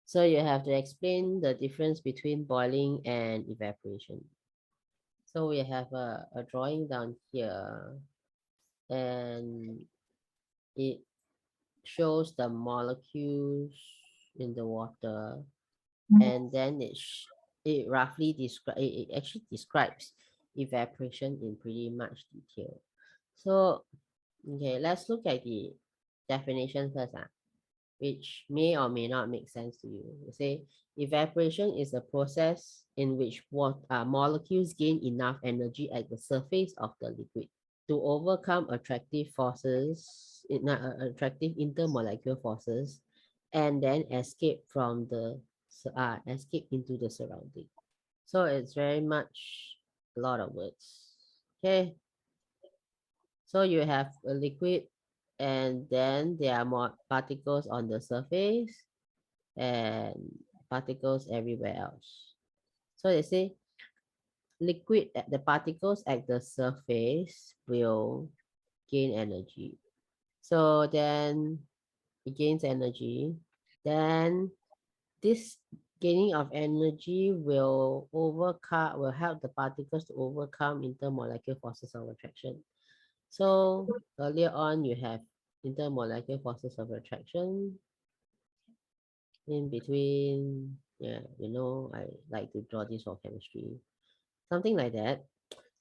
So you have to explain the difference between boiling and evaporation. So we have a drawing down here, and it shows the molecules in the water, and then it roughly it actually describes evaporation in pretty much detail. So okay, let's look at the definition first, which may or may not make sense to you. You say evaporation is a process in which molecules gain enough energy at the surface of the liquid to overcome attractive forces, attractive intermolecular forces, and then escape into the surrounding. So it's very much a lot of words. Okay, so you have a liquid, and then there are more particles on the surface and particles everywhere else. So they say the particles at the surface will gain energy. So then it gains energy. Then this gaining of energy will help the particles to overcome intermolecular forces of attraction. So earlier on you have intermolecular forces of attraction in between. Yeah, I like to draw this for chemistry, something like that.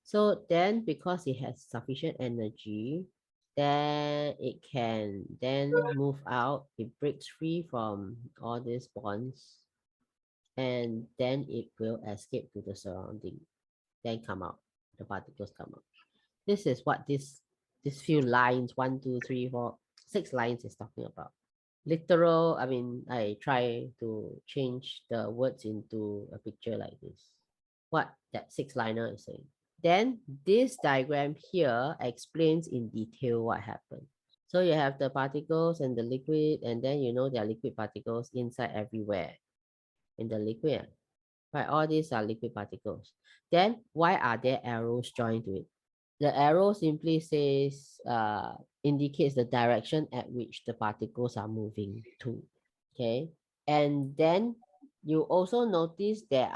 So then because it has sufficient energy, then it can then move out. It breaks free from all these bonds, and then it will escape to the surrounding, then come out. The particles come out. This is what this few lines, 1, 2, 3, 4, 6 lines is talking about. Literal, I mean, I try to change the words into a picture like this. What that six liner is saying. Then this diagram here explains in detail what happened. So you have the particles and the liquid, and then there are liquid particles inside everywhere in the liquid. Right, all these are liquid particles. Then why are there arrows joined to it? The arrow simply says indicates the direction at which the particles are moving to. Okay, and then you also notice the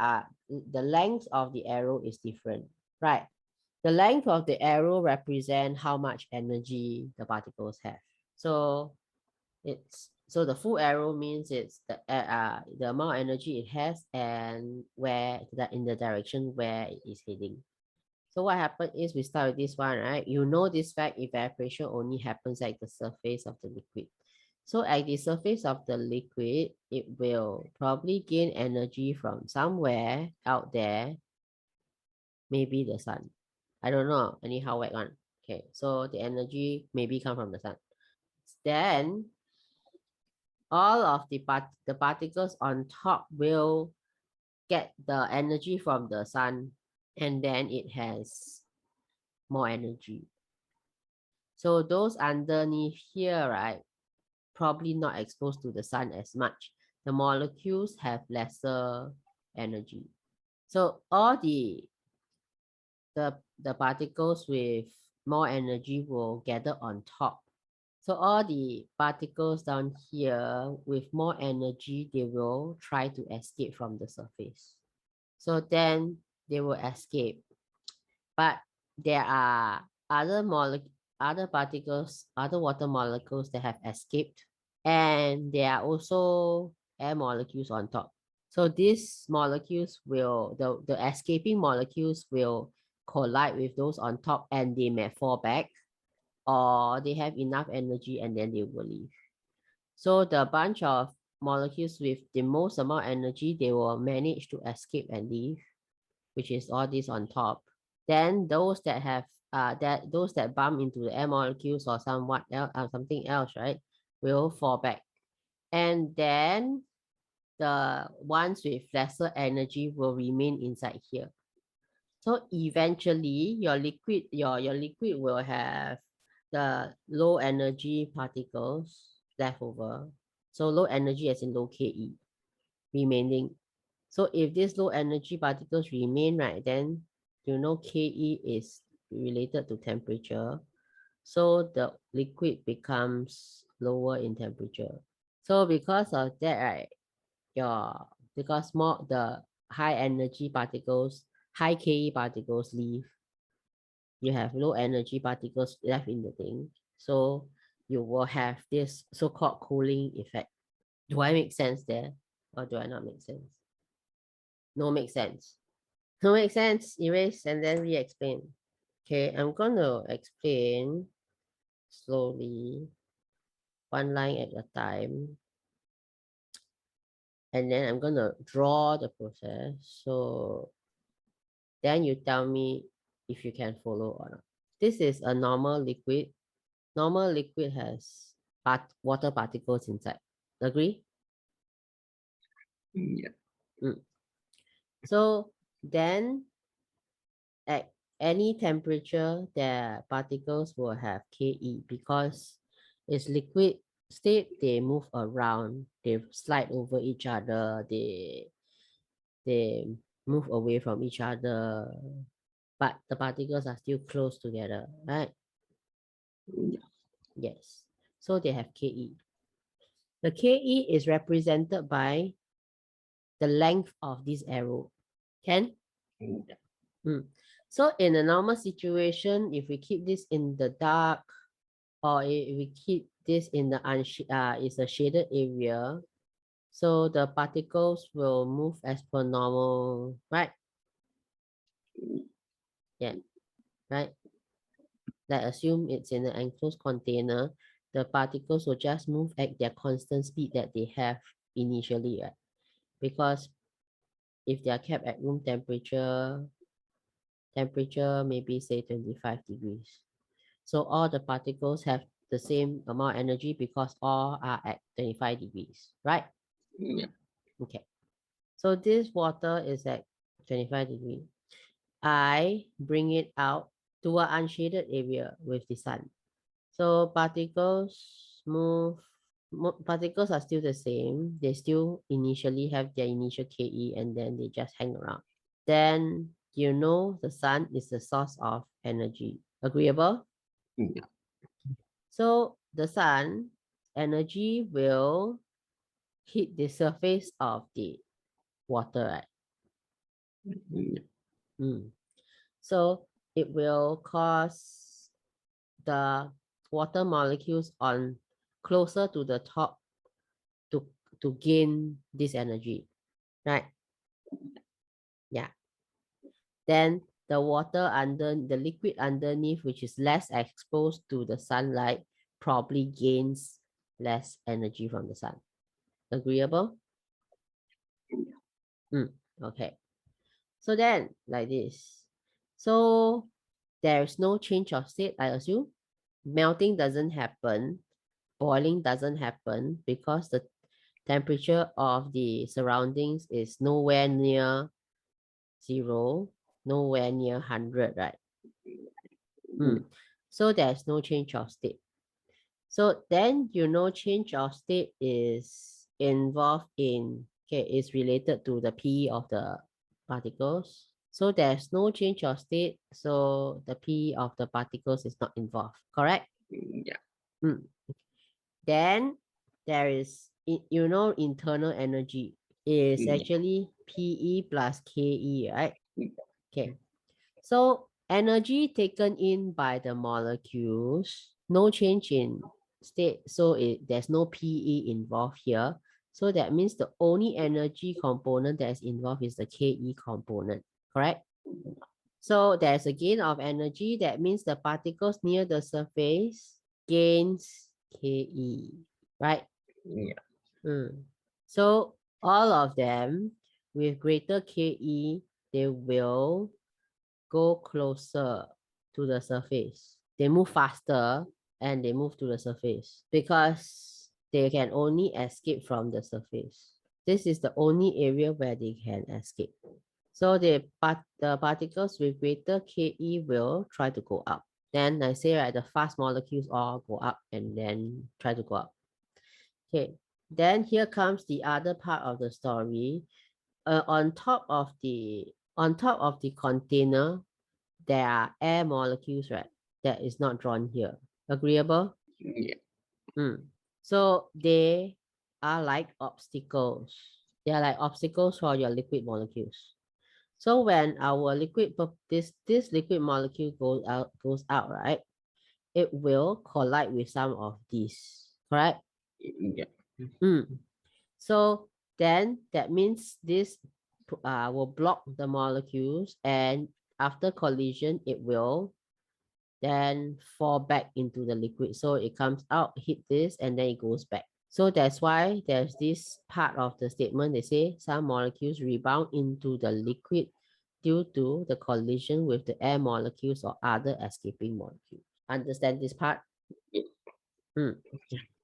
length of the arrow is different, right? The length of the arrow represent how much energy the particles have. So the full arrow means it's the amount of energy it has and where that in the direction where it is heading. So what happened is we start with this one, right? You know this fact, evaporation only happens at the surface of the liquid. So at the surface of the liquid, it will probably gain energy from somewhere out there, maybe the sun. I don't know, anyhow whack one. Okay, so the energy maybe come from the sun. Then all of the particles on top will get the energy from the sun, and then it has more energy. So those underneath here, right, probably not exposed to the sun as much. The molecules have lesser energy. So all the particles with more energy will gather on top. So all the particles down here with more energy, they will try to escape from the surface. So then they will escape. But there are other particles, other water molecules that have escaped, and there are also air molecules on top. So these molecules the escaping molecules will collide with those on top, and they may fall back, or they have enough energy and then they will leave. So the bunch of molecules with the most amount of energy, they will manage to escape and leave, which is all this on top. Then those that bump into the air molecules or something else, right, will fall back. And then the ones with lesser energy will remain inside here. So eventually your liquid will have the low energy particles left over. So low energy as in low Ke remaining. So if these low energy particles remain, right, then Ke is related to temperature. So the liquid becomes lower in temperature. So because of that, right, because more the high energy particles, high Ke particles leave, you have low energy particles left in the thing. So you will have this so-called cooling effect. Do I make sense there? Or do I not make sense? No make sense. No make sense. Erase and then re-explain. Okay, I'm gonna explain slowly, one line at a time. And then I'm gonna draw the process. So then you tell me if you can follow or not. This is a normal liquid. Normal liquid has water particles inside. Agree? Yeah. Mm. So then at any temperature, the particles will have Ke because it's liquid state, they move around, they slide over each other, they move away from each other, but the particles are still close together, right? Yeah. Yes. So they have Ke. The Ke is represented by the length of this arrow. Can? Yeah. Mm. So in a normal situation, if we keep this in the dark, or if we keep this in the is a shaded area, so the particles will move as per normal, right? Yeah, right. Let's assume it's in an enclosed container. The particles will just move at their constant speed that they have initially, right? Because if they are kept at room temperature maybe say 25 degrees. So all the particles have the same amount of energy because all are at 25 degrees, right? Yeah. Okay. So this water is at 25 degrees. I bring it out to an unshaded area with the sun. So particles move, particles are still the same. They still initially have their initial Ke and then they just hang around. Then you know the sun is the source of energy. Agreeable? Yeah. So the sun energy will hit the surface of the water, right? Yeah. Mm. So it will cause the water molecules on closer to the top to to gain this energy, right? Yeah. Then the water under the liquid underneath, which is less exposed to the sunlight, probably gains less energy from the sun. Agreeable? Okay. So then, like this. So there's no change of state, I assume. Melting doesn't happen. Boiling doesn't happen because the temperature of the surroundings is nowhere near zero, nowhere near 100, right? So there's no change of state. So then you know change of state is involved in, okay, is related to the P of the particles. So there's no change of state, so the P of the particles is not involved, correct? Yeah. Mm. Then there is, you know, internal energy is Yeah. actually PE plus KE, right? Okay. So energy taken in by the molecules, no change in state. So there's no PE involved here. So that means the only energy component that is involved is the KE component, correct? So there's a gain of energy. That means the particles near the surface gains Ke, right? Yeah. So all of them with greater Ke, they will go closer to the surface. They move faster and they move to the surface because they can only escape from the surface. This is the only area where they can escape. So the particles with greater Ke will try to go up. Then I say, right, the fast molecules all go up and then try to go up. Okay, then here comes the other part of the story. On top of the container, there are air molecules, right? That is not drawn here. Agreeable? Yeah. So they are like obstacles. They are like obstacles for your liquid molecules. So when our liquid, this liquid molecule goes out, right? It will collide with some of these, correct? Yeah. Mm. So then that means this will block the molecules, and after collision, it will then fall back into the liquid. So it comes out, hit this, and then it goes back. So that's why there's this part of the statement. They say some molecules rebound into the liquid due to the collision with the air molecules or other escaping molecules. Understand this part? Mm.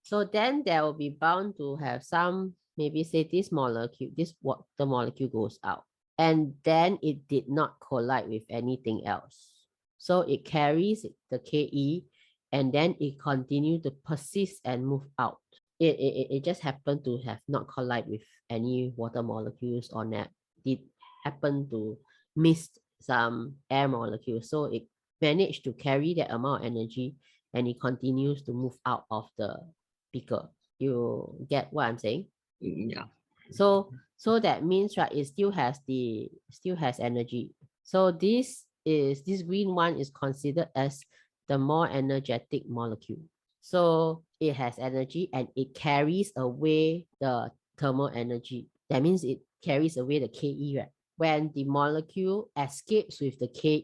So then there will be bound to have some, maybe say this molecule, this what the molecule goes out, and then it did not collide with anything else. So it carries the Ke, and then it continue to persist and move out. It just happened to have not collide with any water molecules or not. It happened to miss some air molecules. So it managed to carry that amount of energy, and it continues to move out of the beaker. You get what I'm saying? Yeah. So that means, right, it still has energy. So this green one is considered as the more energetic molecule. So it has energy and it carries away the thermal energy. That means it carries away the Ke, right? When the molecule escapes with the Ke,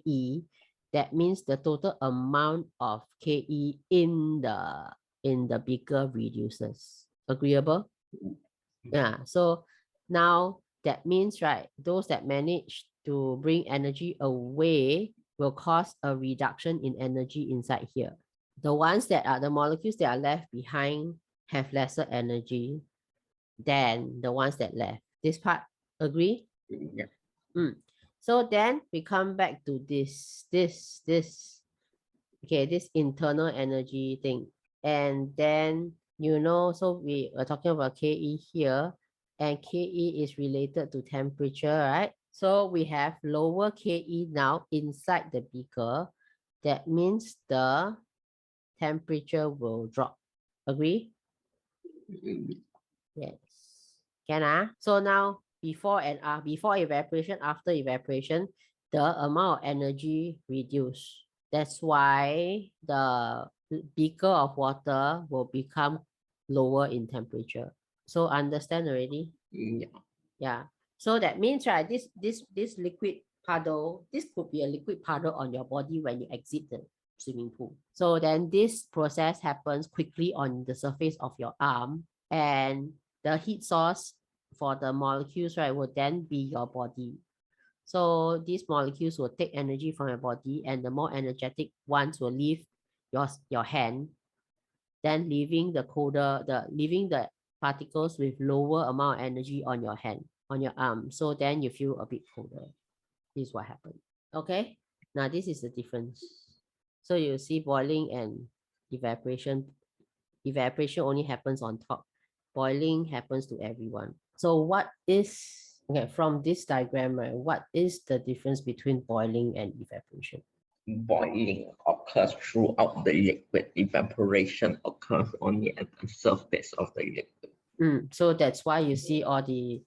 that means the total amount of Ke in the beaker reduces. Agreeable? Yeah. So now that means, right, those that manage to bring energy away will cause a reduction in energy inside here. The ones that are the molecules that are left behind have lesser energy than the ones that left. This part, agree? Yeah. Mm. So then we come back to this, okay, this internal energy thing. And then, so we are talking about Ke here, and Ke is related to temperature, right? So we have lower Ke now inside the beaker. That means the temperature will drop. Agree? Yes. Can So now before evaporation, after evaporation, the amount of energy reduce. That's why the beaker of water will become lower in temperature. So understand already? Yeah. Yeah. So that means, right, this liquid puddle, this could be a liquid puddle on your body when you exit the swimming pool. So then this process happens quickly on the surface of your arm, and the heat source for the molecules, right, will then be your body. So these molecules will take energy from your body, and the more energetic ones will leave your hand, then leaving the particles with lower amount of energy on your hand, on your arm. So then you feel a bit colder. This is what happened. Okay. Now this is the difference. So you see boiling and evaporation. Evaporation only happens on top. Boiling happens to everyone. So what is, okay, from this diagram, right, what is the difference between boiling and evaporation? Boiling occurs throughout the liquid. Evaporation occurs only at the surface of the liquid. So that's why you see all the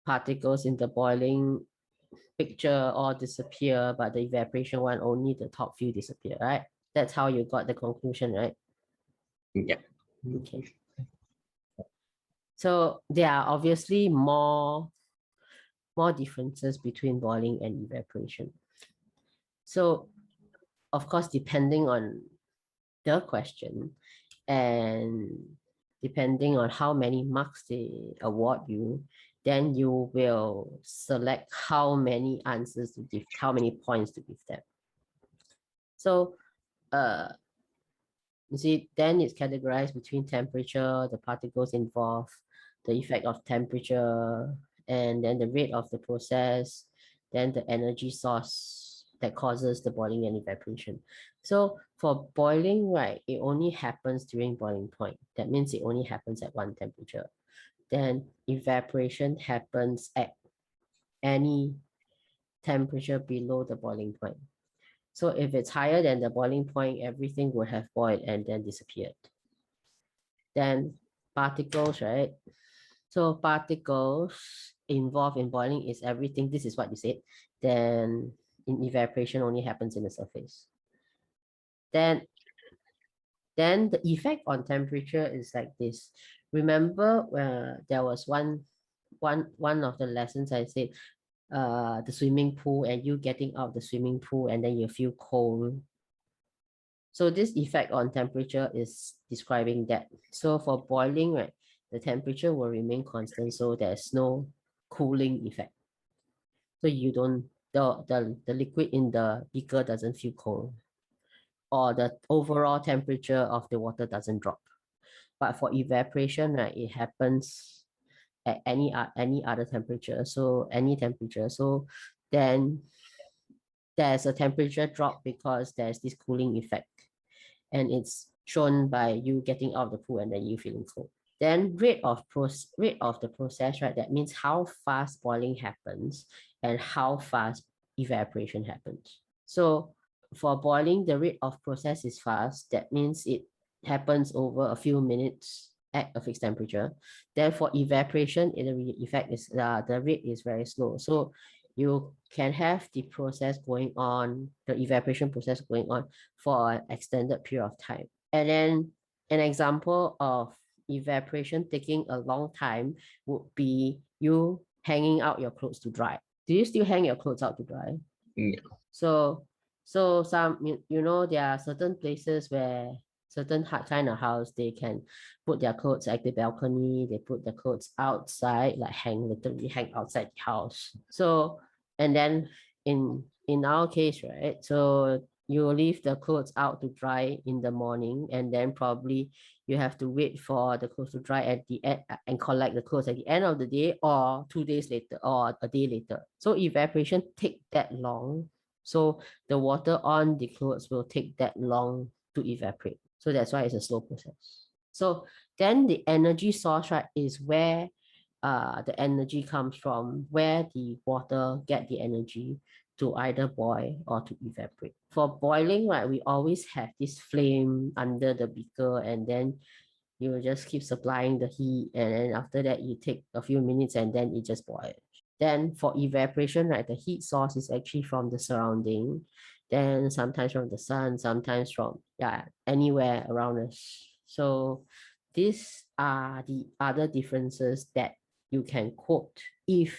particles in the boiling picture all disappear, but the evaporation one, only the top few disappear, right? That's how you got the conclusion, right? Yeah. Okay. So there are obviously more differences between boiling and evaporation. So of course, depending on the question and depending on how many marks they award you, then you will select how many answers to give, how many points to give them. So you see, then it's categorized between temperature, the particles involved, the effect of temperature, and then the rate of the process, then the energy source that causes the boiling and evaporation. So for boiling, right, it only happens during boiling point. That means it only happens at one temperature. Then evaporation happens at any temperature below the boiling point. So if it's higher than the boiling point, everything would have boiled and then disappeared. Then particles, right? So particles involved in boiling is everything. This is what you said. Then in evaporation only happens in the surface. Then the effect on temperature is like this. Remember, there was one of the lessons I said, the swimming pool and you getting out of the swimming pool and then you feel cold. So this effect on temperature is describing that. So for boiling, right, the temperature will remain constant, so there's no cooling effect. So you don't, the liquid in the beaker doesn't feel cold, or the overall temperature of the water doesn't drop. But for evaporation, right, it happens at any other temperature. So any temperature. So then there's a temperature drop because there's this cooling effect, and it's shown by you getting out of the pool and then you feeling cold. Then rate of the process, right? That means how fast boiling happens and how fast evaporation happens. So for boiling, the rate of process is fast. That means it happens over a few minutes at a fixed temperature. Then for evaporation, the effect is the rate is very slow. So you can have the process going on, the evaporation process going on for an extended period of time. And then an example of evaporation taking a long time would be you hanging out your clothes to dry. Do you still hang your clothes out to dry? Yeah. So some there are certain places where certain kind of house they can put their clothes at the balcony, they put the clothes outside, like literally hang outside the house. So and then in our case, right? So you leave the clothes out to dry in the morning, and then probably you have to wait for the clothes to dry at the end and collect the clothes at the end of the day or 2 days later or a day later. So evaporation take that long. So the water on the clothes will take that long to evaporate. So that's why it's a slow process. So then the energy source, right, is where the energy comes from, where the water get the energy to either boil or to evaporate. For boiling, right, we always have this flame under the beaker, and then you will just keep supplying the heat, and then after that you take a few minutes and then it just boils. Then for evaporation, right, the heat source is actually from the surrounding, then sometimes from the sun, sometimes from anywhere around us. So these are the other differences that you can quote if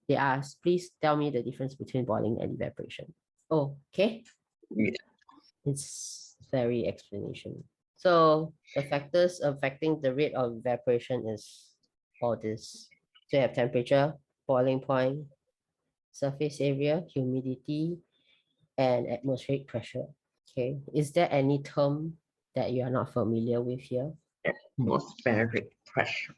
they ask. Please tell me the difference between boiling and evaporation. Oh, okay. Yeah. It's very explanation. So the factors affecting the rate of evaporation is all this. So you have temperature, boiling point, surface area, humidity, and atmospheric pressure. Okay. Is there any term that you are not familiar with here? Atmospheric pressure.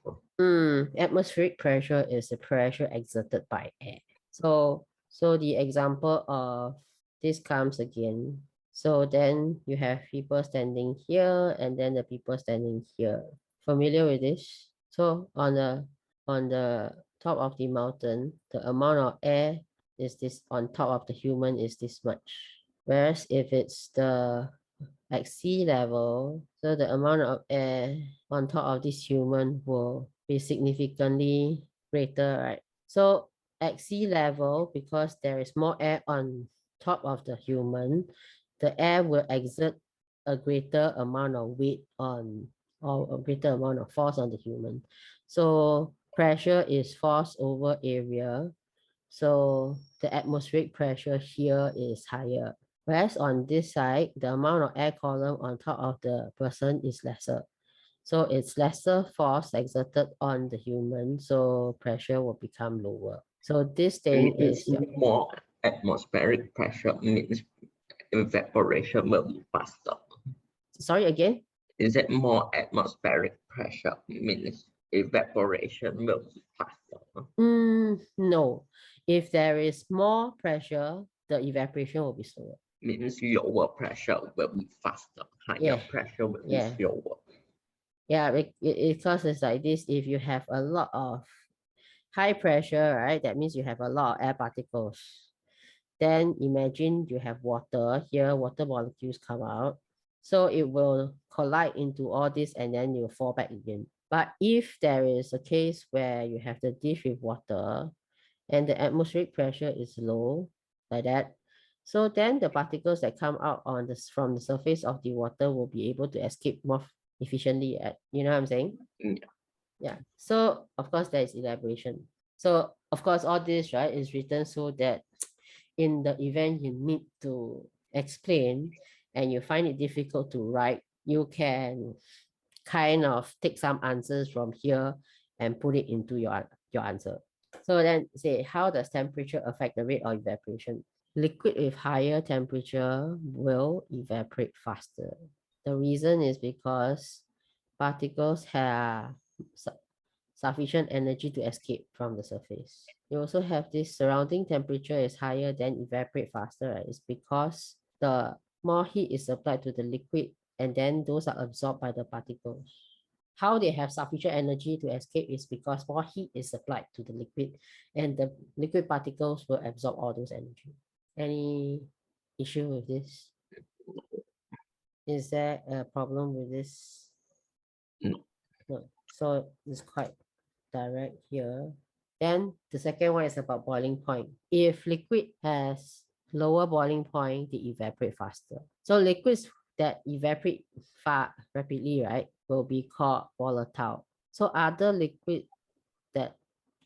Atmospheric pressure is the pressure exerted by air. So the example of this comes again. So then you have people standing here and then the people standing here. Familiar with this? So on the top of the mountain, the amount of air is this on top of the human is this much. Whereas if it's the like sea level, so the amount of air on top of this human will be significantly greater, right? So at sea level, because there is more air on top of the human, the air will exert a greater amount of weight on, or a greater amount of force on the human. So pressure is force over area. So the atmospheric pressure here is higher. Whereas on this side, the amount of air column on top of the person is lesser. So it's lesser force exerted on the human, so pressure will become lower. So this thing Means is more atmospheric pressure means evaporation will be faster. sorry again? Is it more atmospheric pressure means evaporation will be faster? No. If there is more pressure, the evaporation will be slower. Means lower pressure will be faster, higher Yeah, pressure will be yeah. slower. Yeah, because it's like this, if you have a lot of high pressure, right, that means you have a lot of air particles. Then imagine you have water here, water molecules come out. So it will collide into all this and then you fall back again. But if there is a case where you have the dish with water and the atmospheric pressure is low, like that, so then the particles that come out on this from the surface of the water will be able to escape more efficiently. You know what I'm saying? Yeah. Yeah. So of course there is elaboration. So of course all this, right, is written so that in the event you need to explain and you find it difficult to write, you can kind of take some answers from here and put it into your answer. So then say, how does temperature affect the rate of evaporation? Liquid with higher temperature will evaporate faster. The reason is because particles have sufficient energy to escape from the surface. You also have this surrounding temperature is higher than evaporate faster, right? It's because the more heat is applied to the liquid and then those are absorbed by the particles. How they have sufficient energy to escape is because more heat is applied to the liquid and the liquid particles will absorb all those energy. Any issue with this? Is there a problem with this? No. No. So it's quite direct here. Then the second one is about boiling point. If liquid has lower boiling point, they evaporate faster. So liquids that evaporate far rapidly, right, will be called volatile. So other liquid that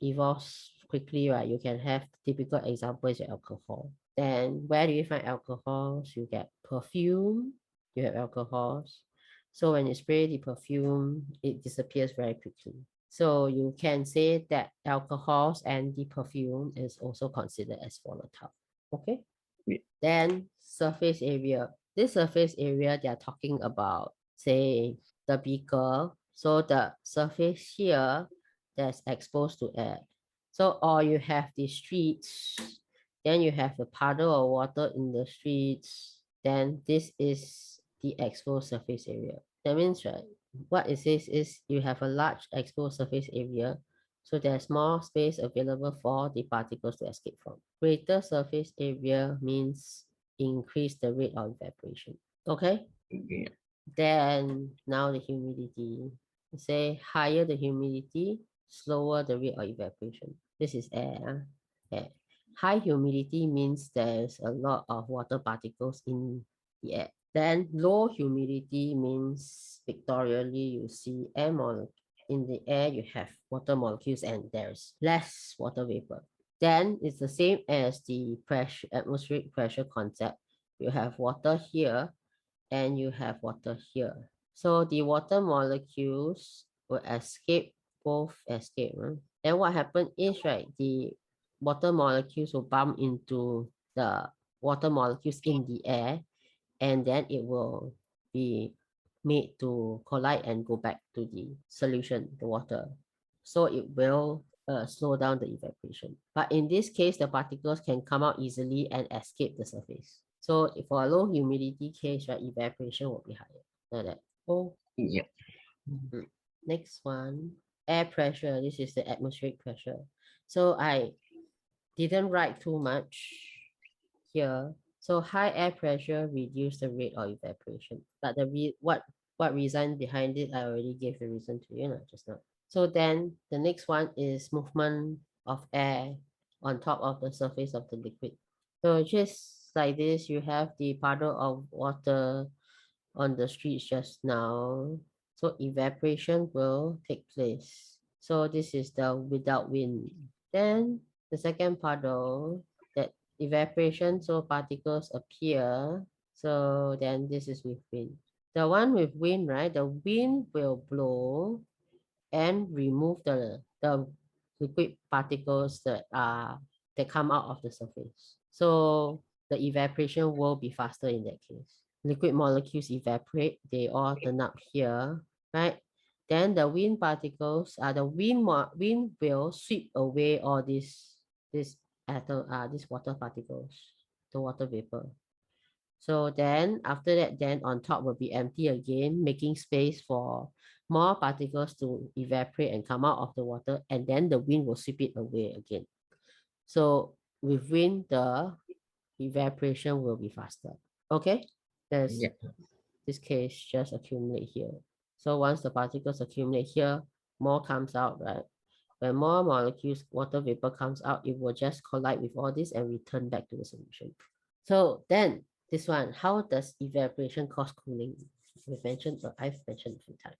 evolves quickly, right, you can have typical examples of alcohol. Then where do you find alcohols? You get perfume, you have alcohols. So when you spray the perfume, it disappears very quickly. So you can say that alcohols and the perfume is also considered as volatile. Okay. Yeah. Then surface area. This surface area, they are talking about, say, the beaker. So the surface here that's exposed to air. So, or you have the streets, then you have a puddle of water in the streets, then this is the exposed surface area. That means, right, what it says is you have a large exposed surface area, so there's more space available for the particles to escape from. Greater surface area means increase the rate of evaporation. Okay? Yeah. Then now the humidity. Say higher the humidity, slower the rate of evaporation. This is air. Air. High humidity means there's a lot of water particles in the air. Then low humidity means pictorially you see air molecule. In the air you have water molecules and there's less water vapor. Then it's the same as the pressure atmospheric pressure concept. You have water here and you have water here. So the water molecules will escape, both escape. Then what happened is, right, the water molecules will bump into the water molecules in the air, and then it will be made to collide and go back to the solution, the water. So it will slow down the evaporation. But in this case, the particles can come out easily and escape the surface. So for a low humidity case, right, evaporation will be higher. Like that. Oh, Yeah. next one, air pressure. This is the atmospheric pressure. So I didn't write too much here. So high air pressure reduce the rate of evaporation. But what reason behind it, I already gave the reason to you just now. So then the next one is movement of air on top of the surface of the liquid. So just like this, you have the puddle of water on the streets just now. So evaporation will take place. So this is the without wind. Then the second puddle, that evaporation, so particles appear. So then this is with wind. The one with wind, right? The wind will blow and remove the liquid particles that come out of the surface. So the evaporation will be faster in that case. Liquid molecules evaporate, they all turn up here, right? Then the wind particles, wind will sweep away all these water particles, the water vapor. So then after that, then on top will be empty again, making space for more particles to evaporate and come out of the water, and then the wind will sweep it away again. So with wind, the evaporation will be faster. Okay, there's Yeah. this case just accumulate here. So once the particles accumulate here, more comes out, right? When more molecules, water vapor comes out, it will just collide with all this and return back to the solution. So then this one, how does evaporation cause cooling? I've mentioned a few times.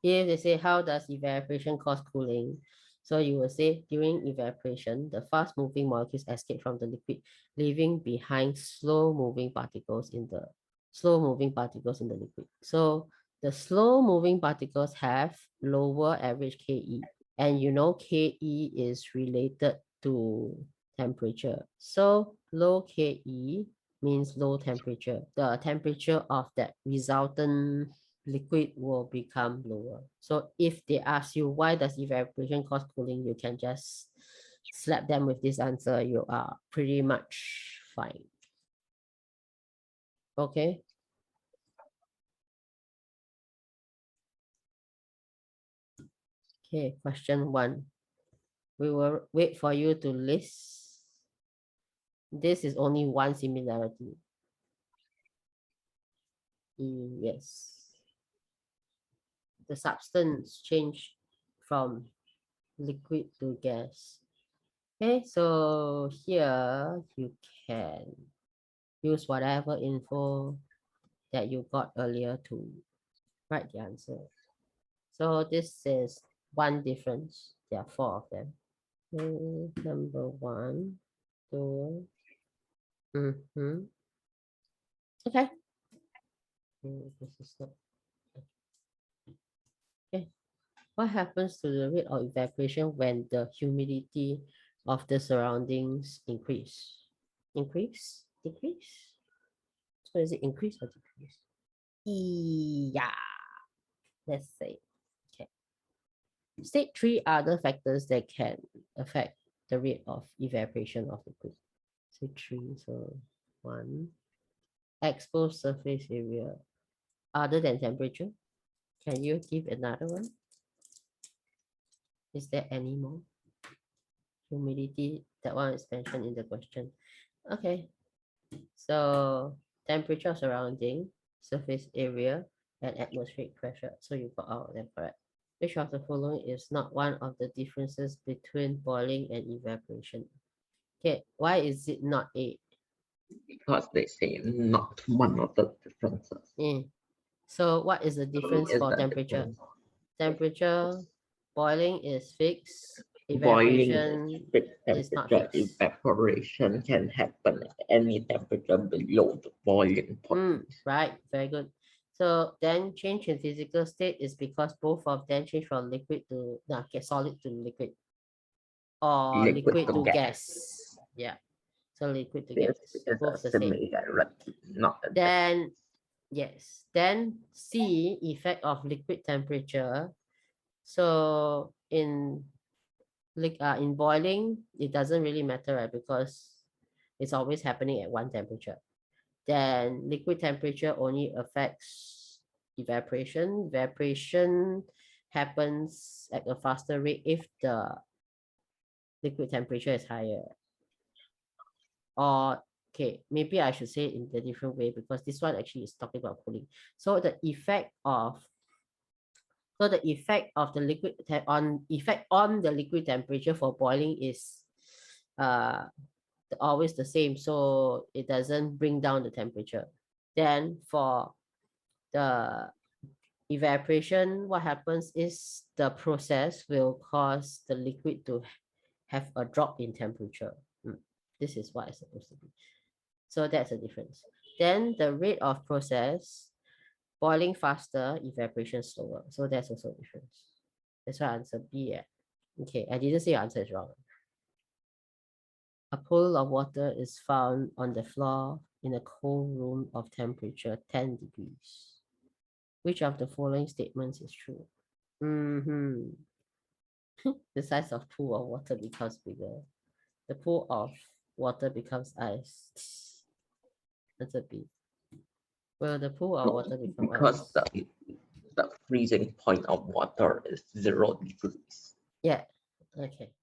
If they say how does evaporation cause cooling, so you will say during evaporation, the fast moving molecules escape from the liquid, leaving behind slow moving particles in the liquid. So the slow moving particles have lower average Ke, and you know Ke is related to temperature. So low Ke means low temperature. The temperature of that resultant liquid will become lower. So if they ask you why does evaporation cause cooling, you can just slap them with this answer. You are pretty much fine. Okay. Okay, question 1. We will wait for you to list. This is only one similarity. Yes. The substance change from liquid to gas. Okay, so here you can use whatever info that you got earlier to write the answer. So this is one difference. There are 4 of them. Number 1, 2. Okay. This is not okay. What happens to the rate of evaporation when the humidity of the surroundings increase? Increase? Decrease? So is it increase or decrease? Yeah. Let's say. Okay. State 3 other factors that can affect the rate of evaporation of liquid. So 3. So 1. Exposed surface area other than temperature. Can you give another one? Is there any more? Humidity, that one is mentioned in the question. Okay, so temperature of surrounding, surface area, and atmospheric pressure. So you got all of them correct. Which of the following is not one of the differences between boiling and evaporation? Okay, why is it not A? Because they say not one of the differences. So what is the difference for temperature? Difference. Temperature, boiling is fixed, Boiling evaporation is fixed is not temperature. fixed. Evaporation can happen at any temperature below the boiling point. Right, very good. So then change in physical state is because both of them change from liquid to solid to liquid or liquid to gas. Yeah. So liquid to gas, This is a both the same. similarity, not a difference. Then yes, then C, effect of liquid temperature. So in boiling, it doesn't really matter, right? Because it's always happening at one temperature. Then liquid temperature only affects evaporation. Evaporation happens at a faster rate if the liquid temperature is higher. Or okay, maybe I should say it in a different way because this one actually is talking about cooling. So the effect of the liquid on the liquid temperature for boiling is uh always the same, so it doesn't bring down the temperature. Then for the evaporation, what happens is the process will cause the liquid to have a drop in temperature. This is what it's supposed to be. So that's a difference. Then the rate of process, boiling faster, evaporation slower. So that's also a difference. That's why answer B. Okay, I didn't say your answer is wrong. A pool of water is found on the floor in a cold room of temperature 10 degrees. Which of the following statements is true? The size of pool of water becomes bigger. The pool of water becomes ice. That's a B. Well, the pool of water becomes Because ice. the freezing point of water is 0 degrees. Yeah, okay.